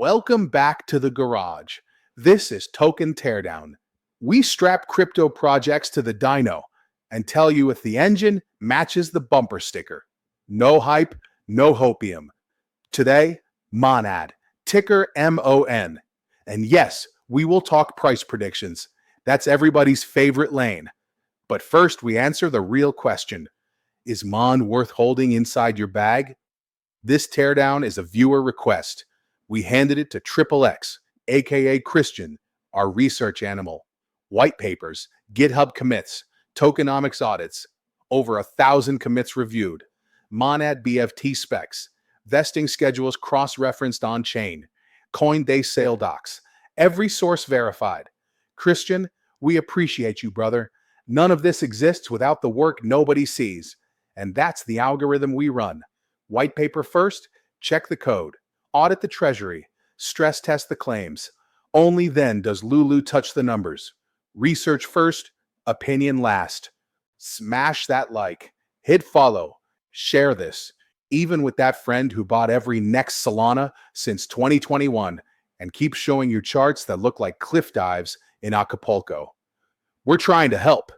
Welcome back to the garage. This is Token Teardown. We strap crypto projects to the dyno and tell you if the engine matches the bumper sticker. No hype, no hopium. Today, Monad, ticker MON. And yes, we will talk price predictions. That's everybody's favorite lane. But first, we answer the real question. Is MON worth holding inside your bag? This teardown is a viewer request. We handed it to XXX, aka Christian, our research animal. White papers, GitHub commits, Tokenomics audits, over 1,000 commits reviewed, MonadBFT specs, vesting schedules cross-referenced on-chain, Coinbase sale docs, every source verified. Christian, we appreciate you, brother. None of this exists without the work nobody sees. And that's the algorithm we run. White paper first, check the code. Audit the treasury, stress test the claims. Only then does Lulu touch the numbers. Research first, opinion last. Smash that like, hit follow, share this, even with that friend who bought every next Solana since 2021 and keeps showing you charts that look like cliff dives in Acapulco. We're trying to help.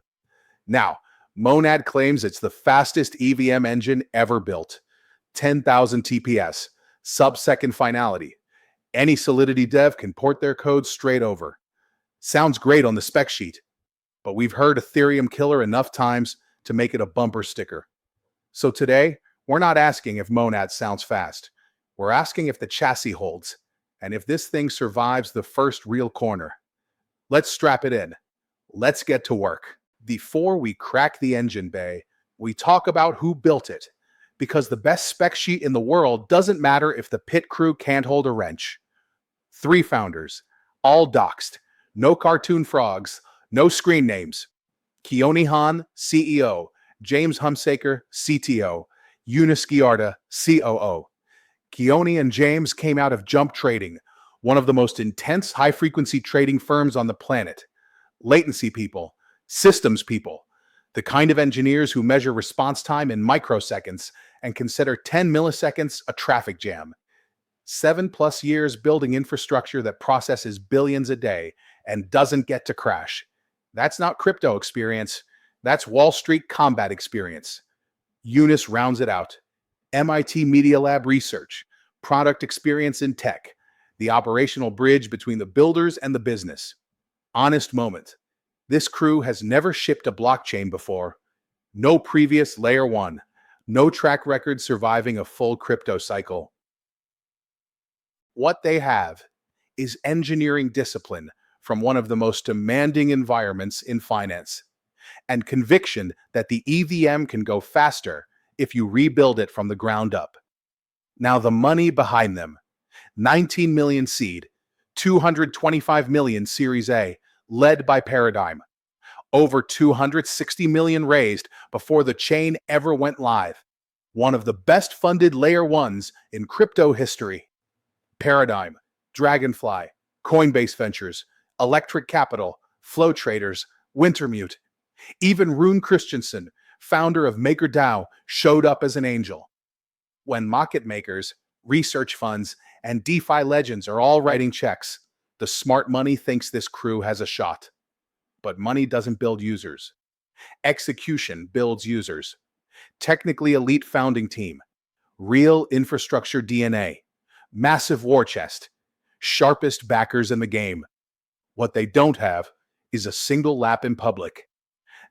Now, Monad claims it's the fastest EVM engine ever built. 10,000 TPS. Sub-second finality. Any Solidity dev can port their code straight over. Sounds great on the spec sheet, but we've heard Ethereum killer enough times to make it a bumper sticker. So today, we're not asking if Monad sounds fast. We're asking if the chassis holds, and if this thing survives the first real corner. Let's strap it in. Let's get to work. Before we crack the engine bay, we talk about who built it. Because the best spec sheet in the world doesn't matter if the pit crew can't hold a wrench. 3 founders, all doxed, no cartoon frogs, no screen names. Keone Han, CEO, James Humsaker, CTO, Eunice Giarda, COO. Keone and James came out of Jump Trading, one of the most intense high-frequency trading firms on the planet. Latency people, systems people, the kind of engineers who measure response time in microseconds and consider 10 milliseconds a traffic jam. 7+ years building infrastructure that processes billions a day and doesn't get to crash. That's not crypto experience. That's Wall Street combat experience. Eunice rounds it out. MIT Media Lab research, product experience in tech, the operational bridge between the builders and the business. Honest moment. This crew has never shipped a blockchain before. No previous layer 1. No track record surviving a full crypto cycle. What they have is engineering discipline from one of the most demanding environments in finance, and conviction that the EVM can go faster if you rebuild it from the ground up. Now the money behind them. 19 million seed, 225 million Series A, led by Paradigm. Over 260 million raised before the chain ever went live. One of the best funded layer 1s in crypto history. Paradigm, Dragonfly, Coinbase Ventures, Electric Capital, Flow Traders, Wintermute. Even Rune Christensen, founder of MakerDAO, showed up as an angel. When market makers, research funds, and DeFi legends are all writing checks, the smart money thinks this crew has a shot. But money doesn't build users. Execution builds users. Technically elite founding team. Real infrastructure DNA. Massive war chest. Sharpest backers in the game. What they don't have is a single lap in public.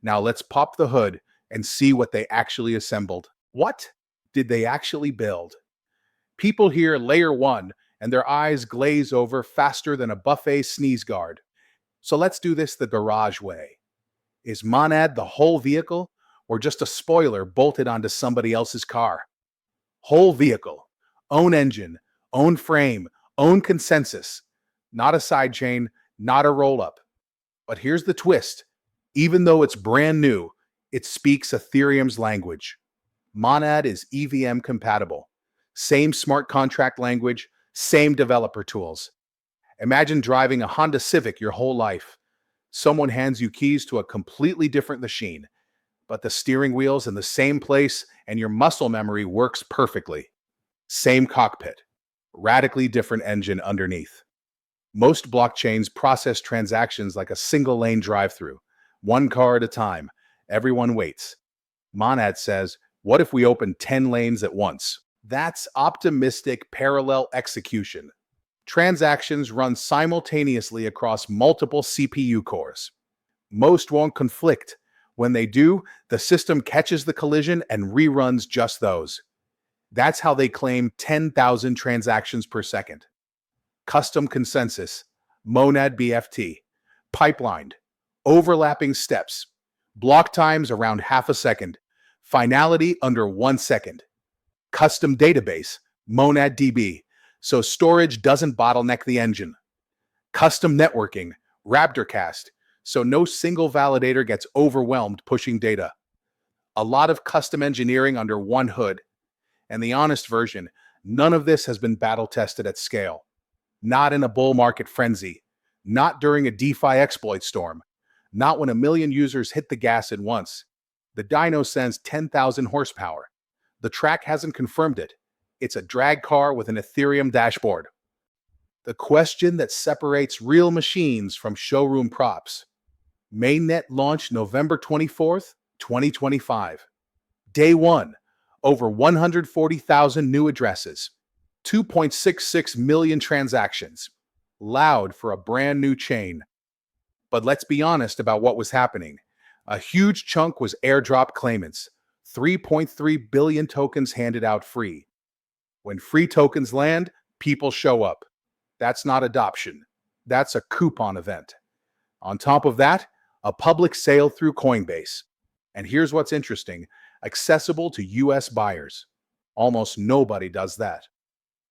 Now let's pop the hood and see what they actually assembled. What did they actually build? People hear layer 1 and their eyes glaze over faster than a buffet sneeze guard. So let's do this the garage way. Is Monad the whole vehicle or just a spoiler bolted onto somebody else's car? Whole vehicle, own engine, own frame, own consensus. Not a sidechain, not a roll-up. But here's the twist. Even though it's brand new, it speaks Ethereum's language. Monad is EVM compatible. Same smart contract language, same developer tools. Imagine driving a Honda Civic your whole life. Someone hands you keys to a completely different machine, but the steering wheel's in the same place and your muscle memory works perfectly. Same cockpit, Radically different engine underneath. Most blockchains process transactions like a single lane drive-through, one car at a time. Everyone waits. Monad says, what if we open 10 lanes at once? That's optimistic parallel execution. Transactions run simultaneously across multiple CPU cores. Most won't conflict. When they do, the system catches the collision and reruns just those. That's how they claim 10,000 transactions per second. Custom consensus, MonadBFT, pipelined, overlapping steps, block times around half a second, finality under 1 second. Custom database, MonadDB, so storage doesn't bottleneck the engine. Custom networking, RaptorCast, so no single validator gets overwhelmed pushing data. A lot of custom engineering under one hood. And the honest version, none of this has been battle tested at scale. Not in a bull market frenzy. Not during a DeFi exploit storm. Not when a million users hit the gas at once. The dyno sends 10,000 horsepower. The track hasn't confirmed it. It's a drag car with an Ethereum dashboard. The question that separates real machines from showroom props. Mainnet launched November 24th, 2025. Day 1. Over 140,000 new addresses. 2.66 million transactions. Loud for a brand new chain. But let's be honest about what was happening. A huge chunk was airdrop claimants. 3.3 billion tokens handed out free. When free tokens land, people show up. That's not adoption. That's a coupon event. On top of that, a public sale through Coinbase. And here's what's interesting, accessible to US buyers. Almost nobody does that.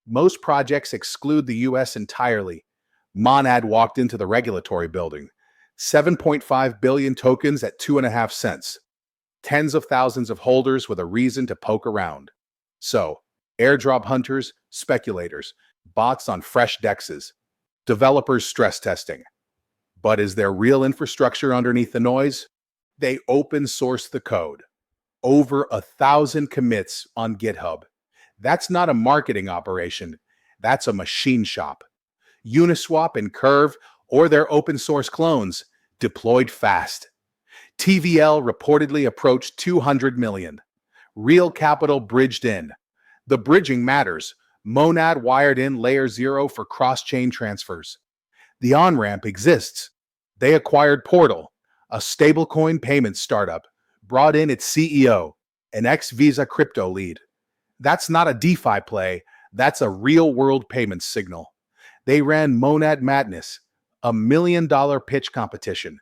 Most projects exclude the US entirely. Monad walked into the regulatory building. 7.5 billion tokens at 2.5 cents. Tens of thousands of holders with a reason to poke around. So, airdrop hunters, speculators, bots on fresh dexes, developers stress testing. But is there real infrastructure underneath the noise? They open source the code. Over 1,000 commits on GitHub. That's not a marketing operation. That's a machine shop. Uniswap and Curve, or their open source clones, deployed fast. TVL reportedly approached 200 million. Real capital bridged in. The bridging matters. Monad wired in Layer 0 for cross-chain transfers. The on-ramp exists. They acquired Portal, a stablecoin payment startup, brought in its CEO, an ex-Visa crypto lead. That's not a DeFi play, that's a real-world payments signal. They ran Monad Madness, a $1 million pitch competition.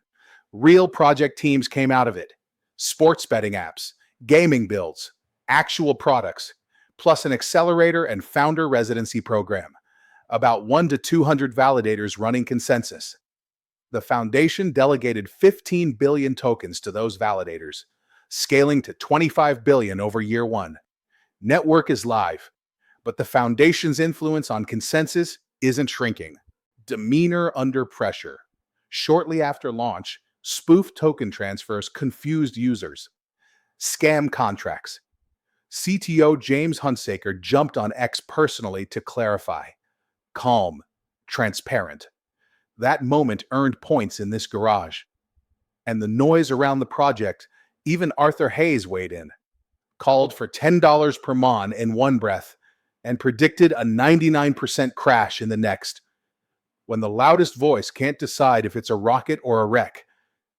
Real project teams came out of it. Sports betting apps, gaming builds, actual products, plus an accelerator and founder residency program. About 1 to 200 validators running consensus. The foundation delegated 15 billion tokens to those validators, scaling to 25 billion over year 1. Network is live, but the foundation's influence on consensus isn't shrinking. Demeanor under pressure. Shortly after launch, spoof token transfers confused users. Scam contracts. CTO James Hunsaker jumped on X personally to clarify. Calm, transparent. That moment earned points in this garage. And the noise around the project, even Arthur Hayes weighed in. Called for $10 per MON in one breath and predicted a 99% crash in the next. When the loudest voice can't decide if it's a rocket or a wreck,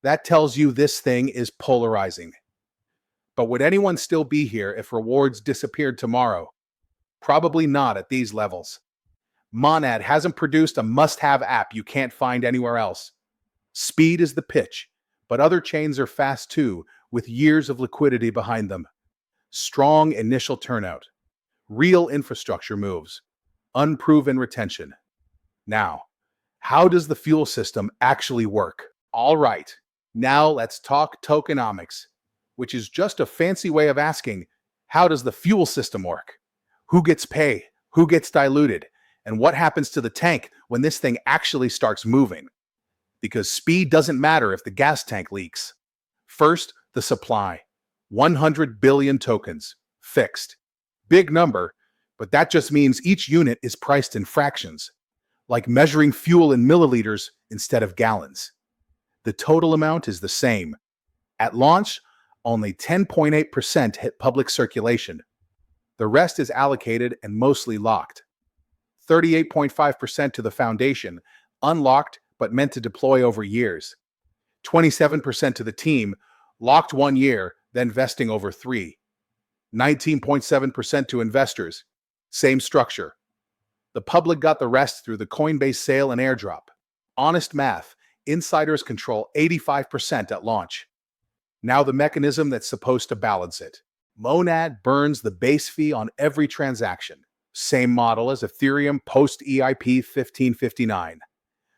that tells you this thing is polarizing. But would anyone still be here if rewards disappeared tomorrow? Probably not at these levels. Monad hasn't produced a must-have app you can't find anywhere else. Speed is the pitch, but other chains are fast too, with years of liquidity behind them. Strong initial turnout. Real infrastructure moves. Unproven retention. Now, how does the fuel system actually work? All right, now let's talk tokenomics, which is just a fancy way of asking, how does the fuel system work? Who gets pay? Who gets diluted? And what happens to the tank when this thing actually starts moving? Because speed doesn't matter if the gas tank leaks. First, the supply. 100 billion tokens. Fixed. Big number, But that just means each unit is priced in fractions, like measuring fuel in milliliters instead of gallons. The total amount is the same. At launch, only 10.8% hit public circulation. The rest is allocated and mostly locked. 38.5% to the foundation, unlocked but meant to deploy over years. 27% to the team, locked 1 year, then vesting over 3. 19.7% to investors, same structure. The public got the rest through the Coinbase sale and airdrop. Honest math, insiders control 85% at launch. Now the mechanism that's supposed to balance it. Monad burns the base fee on every transaction. Same model as Ethereum post-EIP 1559.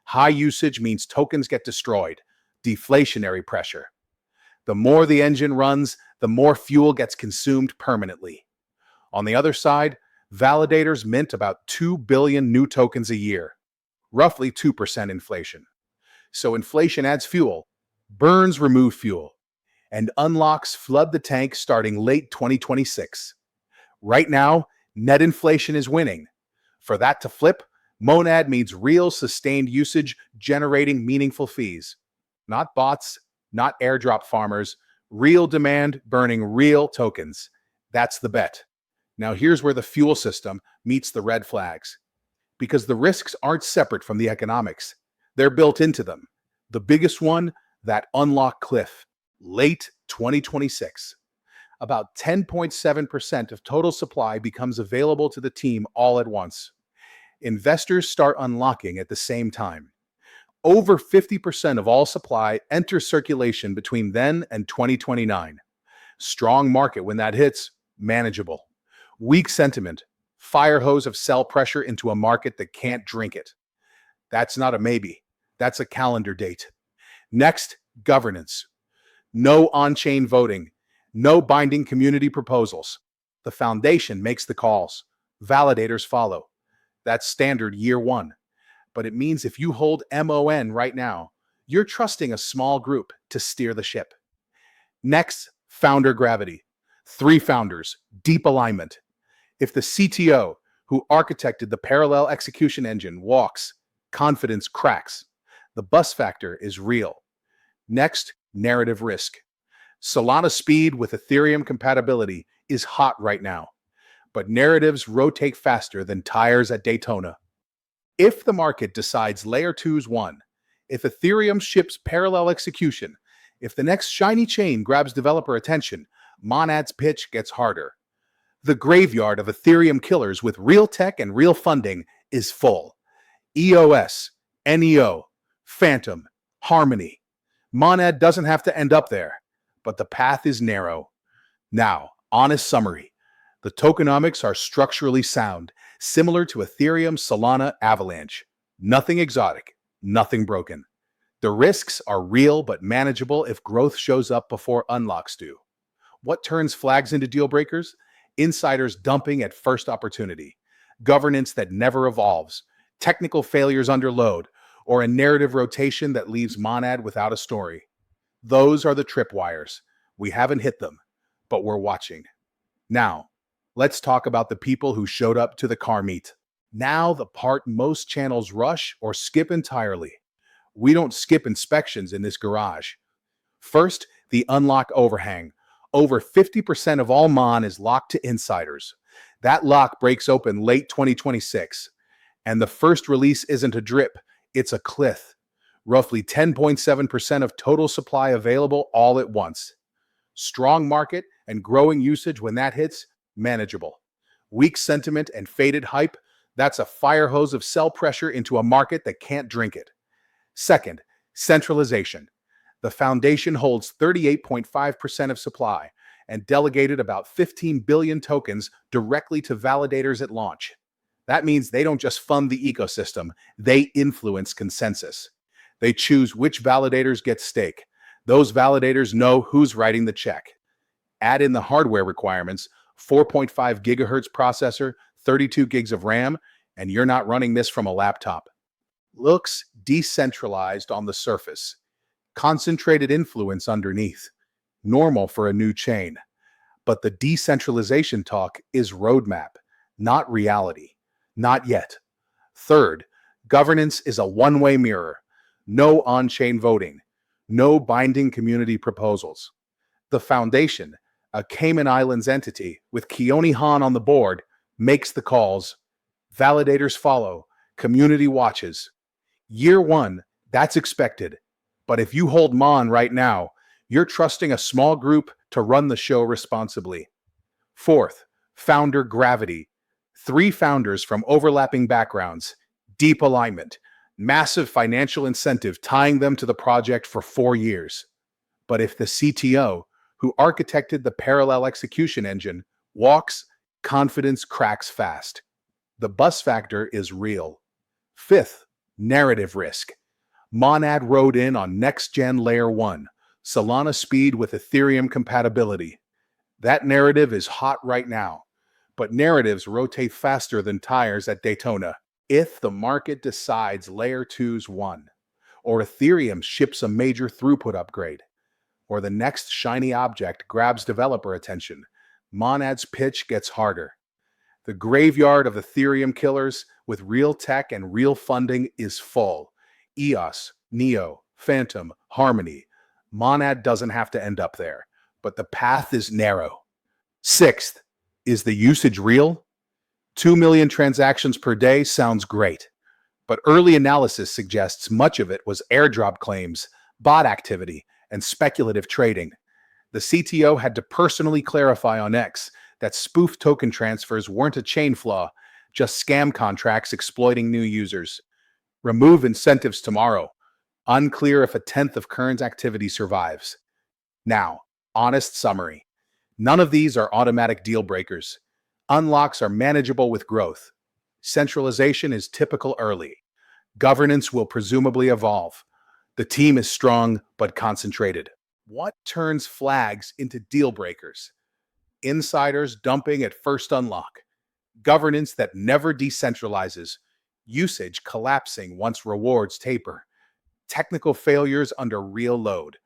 High usage means tokens get destroyed. Deflationary pressure. The more the engine runs, the more fuel gets consumed permanently. On the other side, validators mint about 2 billion new tokens a year, roughly 2% inflation. So inflation adds fuel, burns remove fuel, and unlocks flood the tank starting late 2026. Right now, net inflation is winning. For that to flip, Monad needs real sustained usage generating meaningful fees. Not bots, not airdrop farmers, real demand burning real tokens. That's the bet. Now here's where the fuel system meets the red flags. Because the risks aren't separate from the economics. They're built into them. The biggest one, that unlock cliff, late 2026. About 10.7% of total supply becomes available to the team all at once. Investors start unlocking at the same time. Over 50% of all supply enters circulation between then and 2029. Strong market when that hits, manageable. Weak sentiment, fire hose of sell pressure into a market that can't drink it. That's not a maybe. That's a calendar date. Next, governance. No on-chain voting. No binding community proposals. The foundation makes the calls. Validators follow. That's standard year one. But it means if you hold MON right now, you're trusting a small group to steer the ship. Next, founder gravity. 3 founders, deep alignment. If the CTO, who architected the parallel execution engine, walks, confidence cracks. The bus factor is real. Next, narrative risk. Solana speed with Ethereum compatibility is hot right now, but narratives rotate faster than tires at Daytona. If the market decides Layer 2's won, if Ethereum ships parallel execution, if the next shiny chain grabs developer attention, Monad's pitch gets harder. The graveyard of Ethereum killers with real tech and real funding is full. EOS, NEO, Phantom, Harmony. Monad doesn't have to end up there, but the path is narrow. Now, honest summary. The tokenomics are structurally sound, similar to Ethereum, Solana, Avalanche. Nothing exotic, nothing broken. The risks are real but manageable if growth shows up before unlocks do. What turns flags into deal breakers? Insiders dumping at first opportunity, governance that never evolves, technical failures under load, or a narrative rotation that leaves Monad without a story. Those are the tripwires. We haven't hit them, but we're watching. Now, let's talk about the people who showed up to the car meet. Now the part most channels rush or skip entirely. We don't skip inspections in this garage. First, the unlock overhang. Over 50% of all MON is locked to insiders. That lock breaks open late 2026. And the first release isn't a drip, it's a cliff. Roughly 10.7% of total supply available all at once. Strong market and growing usage when that hits, manageable. Weak sentiment and faded hype, that's a fire hose of sell pressure into a market that can't drink it. Second, centralization. The foundation holds 38.5% of supply and delegated about 15 billion tokens directly to validators at launch. That means they don't just fund the ecosystem, they influence consensus. They choose which validators get stake. Those validators know who's writing the check. Add in the hardware requirements, 4.5 gigahertz processor, 32 gigs of RAM, and you're not running this from a laptop. Looks decentralized on the surface. Concentrated influence underneath. Normal for a new chain. But the decentralization talk is roadmap, not reality. Not yet. Third, governance is a one-way mirror. No on-chain voting. No binding community proposals. The Foundation, a Cayman Islands entity with Keone Han on the board, makes the calls. Validators follow. Community watches. Year one, that's expected. But if you hold MON right now, you're trusting a small group to run the show responsibly. Fourth, founder gravity. 3 founders from overlapping backgrounds, deep alignment, massive financial incentive tying them to the project for 4 years. But if the CTO, who architected the parallel execution engine, walks, confidence cracks fast. The bus factor is real. Fifth, narrative risk. Monad rode in on next-gen Layer 1, Solana speed with Ethereum compatibility. That narrative is hot right now, but narratives rotate faster than tires at Daytona. If the market decides Layer 2's won, or Ethereum ships a major throughput upgrade, or the next shiny object grabs developer attention, Monad's pitch gets harder. The graveyard of Ethereum killers with real tech and real funding is full. EOS, Neo, Phantom, Harmony. Monad doesn't have to end up there, but the path is narrow. Sixth, is the usage real? 2 million transactions per day sounds great, but early analysis suggests much of it was airdrop claims, bot activity, and speculative trading. The CTO had to personally clarify on X that spoof token transfers weren't a chain flaw, just scam contracts exploiting new users. Remove incentives tomorrow. Unclear if a tenth of current activity survives. Now, honest summary. None of these are automatic deal breakers. Unlocks are manageable with growth. Centralization is typical early. Governance will presumably evolve. The team is strong but concentrated. What turns flags into deal breakers? Insiders dumping at first unlock. Governance that never decentralizes. Usage collapsing once rewards taper. Technical failures under real load.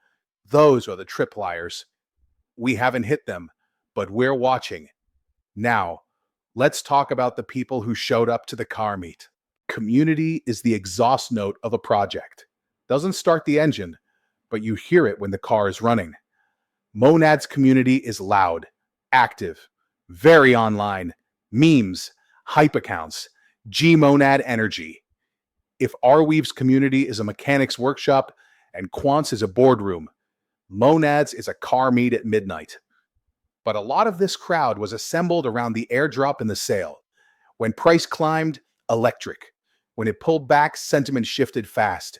Those are the tripwires. We haven't hit them, but we're watching. Now, let's talk about the people who showed up to the car meet. Community is the exhaust note of a project. Doesn't start the engine, but you hear it when the car is running. Monad's community is loud, active, very online, memes, hype accounts, Gmonad energy. If Arweave's community is a mechanics workshop and Quant's is a boardroom, Monad's is a car meet at midnight. But a lot of this crowd was assembled around the airdrop and the sale. When price climbed, electric. When it pulled back, sentiment shifted fast.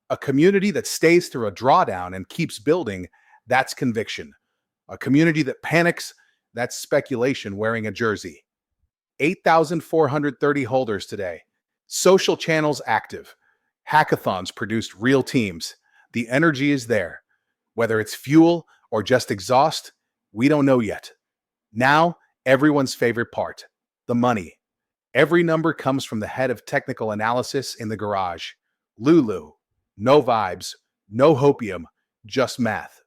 A community that stays through a drawdown and keeps building, that's conviction. A community that panics, that's speculation wearing a jersey. 8,430 holders today. Social channels active. Hackathons produced real teams. The energy is there. Whether it's fuel or just exhaust, we don't know yet. Now, everyone's favorite part, the money. Every number comes from the head of technical analysis in the garage. Lulu. No vibes, no hopium, just math.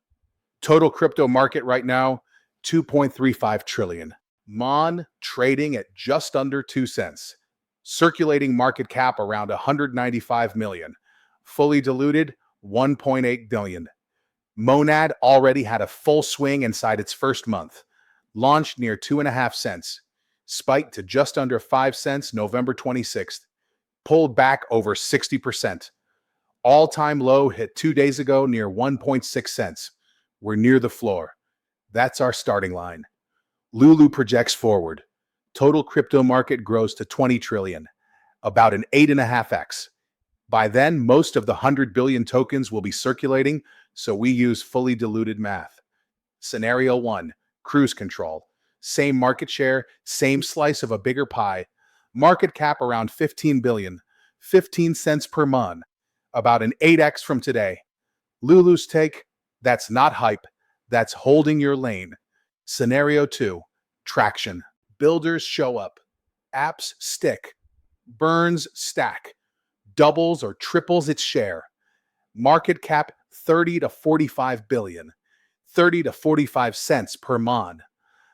Total crypto market right now, 2.35 trillion. MON trading at just under 2 cents. Circulating market cap around 195 million. Fully diluted, 1.8 billion. Monad already had a full swing inside its first month. Launched near 2.5 cents. Spiked to just under 5 cents November 26th. Pulled back over 60%. All-time low hit 2 days ago near 1.6 cents. We're near the floor. That's our starting line. Lulu projects forward. Total crypto market grows to 20 trillion, about an 8.5x. By then, most of the 100 billion tokens will be circulating, so we use fully diluted math. Scenario 1, cruise control. Same market share, same slice of a bigger pie. Market cap around 15 billion, 15 cents per MON, about an 8x from today. Lulu's take, that's not hype, that's holding your lane. Scenario 2, traction. Builders show up. Apps stick. Burns stack. Doubles or triples its share. Market cap 30 to 45 billion. 30 to 45 cents per MON.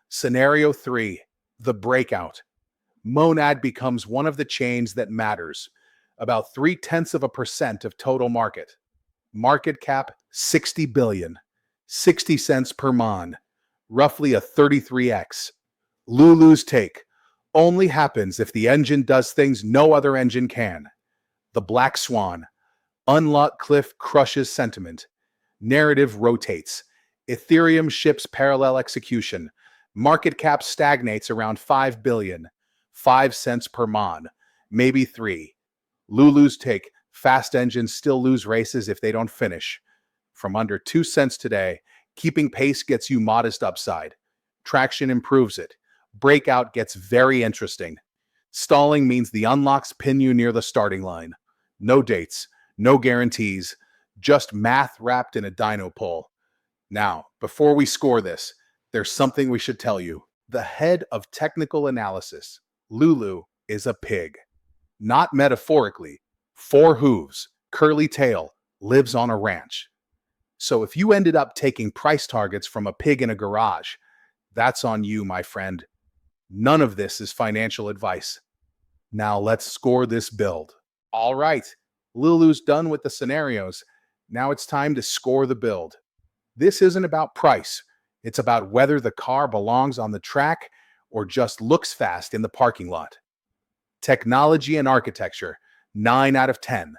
Scenario 3, the breakout. Monad becomes one of the chains that matters, about 0.3% of total market. Market cap 60 billion, 60 cents per MON, roughly a 33x. Lulu's take only happens if the engine does things no other engine can. The black swan. Unlock cliff crushes sentiment. Narrative rotates. Ethereum ships parallel execution. Market cap stagnates around 5 billion. 5 cents per MON. Maybe 3. Lulu's take. Fast engines still lose races if they don't finish. From under 2 cents today, keeping pace gets you modest upside. Traction improves it. Breakout gets very interesting. Stalling means the unlocks pin you near the starting line. No dates, no guarantees, just math wrapped in a dyno poll. Now, before we score this, there's something we should tell you. The head of technical analysis, Lulu, is a pig. Not metaphorically. 4 hooves, curly tail, lives on a ranch. So if you ended up taking price targets from a pig in a garage, that's on you, my friend. None of this is financial advice. Now let's score this build. All right, Lulu's done with the scenarios. Now it's time to score the build. This isn't about price. It's about whether the car belongs on the track or just looks fast in the parking lot. Technology and architecture, 9 out of 10.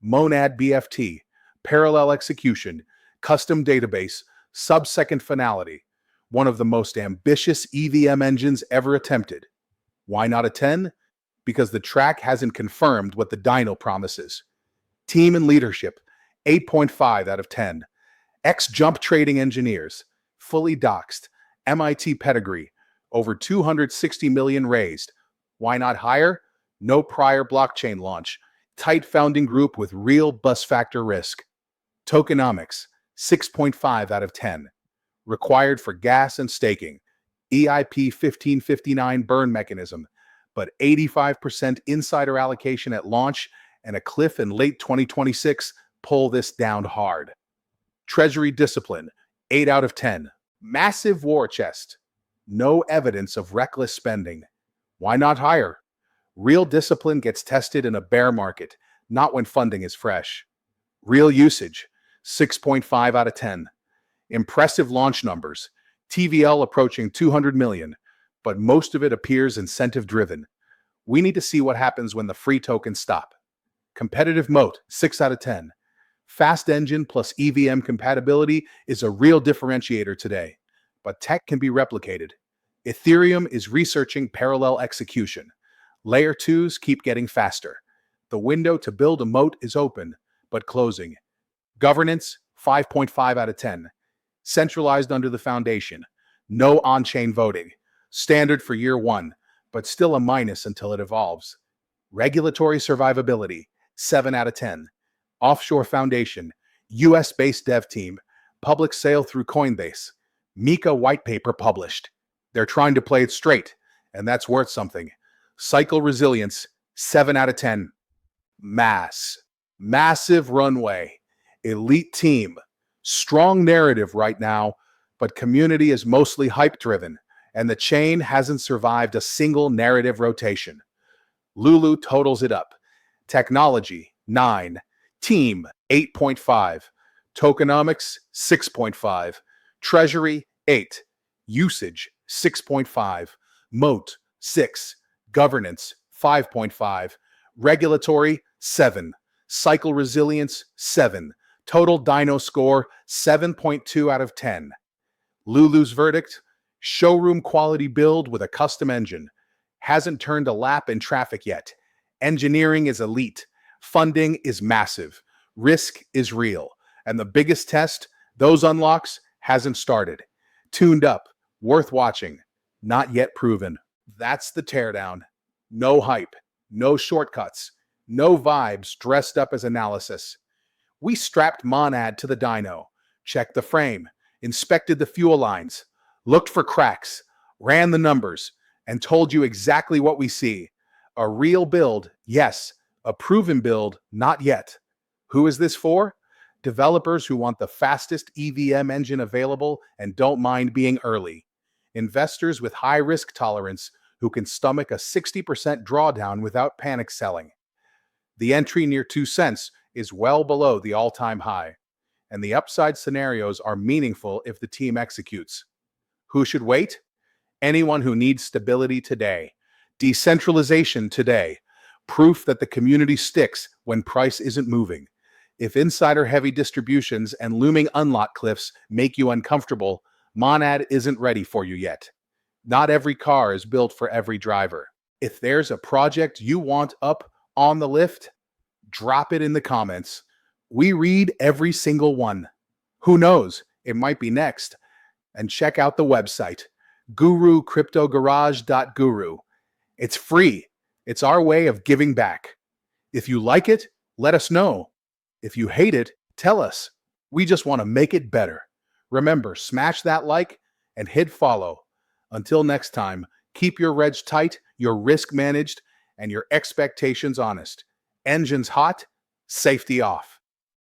MonadBFT, parallel execution, custom database, sub-second finality. One of the most ambitious EVM engines ever attempted. Why not a 10? Because the track hasn't confirmed what the dyno promises. Team and leadership, 8.5 out of 10. Ex-jump trading engineers, fully doxed, MIT pedigree, over 260 million raised. Why not higher? No prior blockchain launch. Tight founding group with real bus factor risk. Tokenomics, 6.5 out of 10. Required for gas and staking. EIP 1559 burn mechanism, but 85% insider allocation at launch and a cliff in late 2026 pull this down hard. Treasury discipline, 8 out of 10. Massive war chest. No evidence of reckless spending. Why not higher? Real discipline gets tested in a bear market, not when funding is fresh. Real usage, 6.5 out of 10. Impressive launch numbers. TVL approaching 200 million, but most of it appears incentive-driven. We need to see what happens when the free tokens stop. Competitive moat, 6 out of 10. Fast engine plus EVM compatibility is a real differentiator today, but tech can be replicated. Ethereum is researching parallel execution. Layer 2s keep getting faster. The window to build a moat is open, but closing. Governance, 5.5 out of 10. Centralized under the foundation. No on-chain voting. Standard for year 1, but still a minus until it evolves. Regulatory survivability, 7 out of 10. Offshore foundation. US-based dev team. Public sale through Coinbase. Mika white paper published. They're trying to play it straight, and that's worth something. Cycle resilience, 7 out of 10. Massive runway. Elite team. Strong narrative right now, but community is mostly hype-driven, and the chain hasn't survived a single narrative rotation. Lulu totals it up. Technology, 9. Team, 8.5. Tokenomics, 6.5. Treasury, 8. Usage, 6.5. Moat, 6. Governance, 5.5. Regulatory, 7. Cycle resilience, 7. Total dyno score, 7.2 out of 10. Lulu's verdict, showroom quality build with a custom engine. Hasn't turned a lap in traffic yet. Engineering is elite. Funding is massive. Risk is real. And the biggest test, those unlocks, hasn't started. Tuned up, worth watching, not yet proven. That's the teardown. No hype, no shortcuts, no vibes dressed up as analysis. We strapped Monad to the dyno, checked the frame, inspected the fuel lines, looked for cracks, ran the numbers, and told you exactly what we see. A real build, yes. A proven build, not yet. Who is this for? Developers who want the fastest EVM engine available and don't mind being early. Investors with high risk tolerance who can stomach a 60% drawdown without panic selling. The entry near 2 cents is well below the all-time high, and the upside scenarios are meaningful if the team executes. Who should wait? Anyone who needs stability today, decentralization today, proof that the community sticks when price isn't moving. If insider-heavy distributions and looming unlock cliffs make you uncomfortable, Monad isn't ready for you yet. Not every car is built for every driver. If there's a project you want up on the lift, drop it in the comments. We read every single one. Who knows? It might be next. And check out the website, gurucryptogarage.guru. It's free. It's our way of giving back. If you like it, let us know. If you hate it, tell us. We just want to make it better. Remember, smash that like and hit follow. Until next time, keep your reg tight, your risk managed, and your expectations honest. Engines hot, safety off.